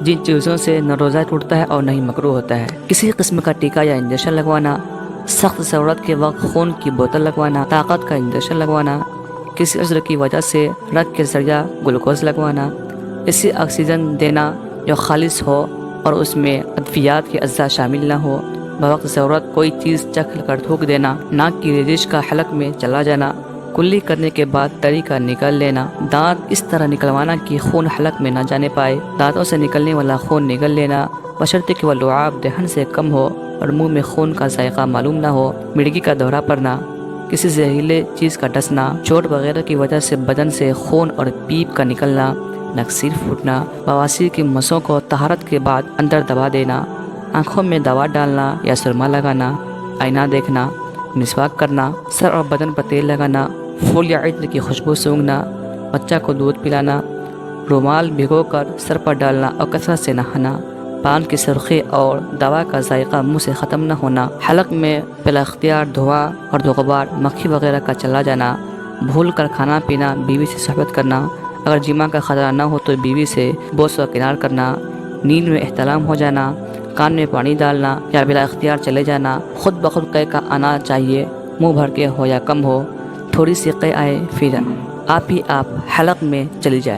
جن چیزوں سے نہ روزہ ٹوٹتا ہے اور نہ ہی مکروہ ہوتا ہے۔ کسی قسم کا ٹیکا یا انجیکشن لگوانا، سخت ضرورت کے وقت خون کی بوتل لگوانا، طاقت کا انجیکشن لگوانا، کسی عذر کی وجہ سے رگ کے ذریعہ گلوکوز لگوانا، اسے آکسیجن دینا جو خالص ہو اور اس میں ادویات کے اجزاء شامل نہ ہو، بوقت ضرورت کوئی چیز چکھ کر تھوک دینا، ناک کی ریزش کا حلق میں چلا جانا، کلی کرنے کے بعد تری کا نکل لینا، دانت اس طرح نکلوانا کہ خون حلق میں نہ جانے پائے، دانتوں سے نکلنے والا خون نگل لینا بشرطے کہ وہ لعاب دہن سے کم ہو اور منہ میں خون کا ذائقہ معلوم نہ ہو، مرگی کا دورہ پڑنا، کسی زہریلے چیز کا ڈسنا، چوٹ وغیرہ کی وجہ سے بدن سے خون اور پیپ کا نکلنا، نکسیر پھوٹنا، بواسیر کی مسوں کو طہارت کے بعد اندر دبا دینا، آنکھوں میں دوا ڈالنا یا سرما لگانا، آئینہ دیکھنا، مسواک کرنا، سر اور بدن پر تیل لگانا، پھول یا عطر کی خوشبو سونگھنا، بچہ کو دودھ پلانا، رومال بھگو کر سر پر ڈالنا اور کثرت سے نہانا، پان کی سرخی اور دوا کا ذائقہ منہ سے ختم نہ ہونا، حلق میں بلا اختیار دھواں اور غبار مکھی وغیرہ کا چلا جانا، بھول کر کھانا پینا، بیوی سے صحبت کرنا، اگر جماع کا خطرہ نہ ہو تو بیوی سے بوس و کنار کرنا، نیند میں احتلام ہو جانا، کان میں پانی ڈالنا یا بلا اختیار چلے جانا، خود بخود قے کا آنا چاہیے، منہ بھر کے ہو یا کم ہو، تھوڑی سی قے آئے پھر آپ ہی آپ حلق میں چلی جائے۔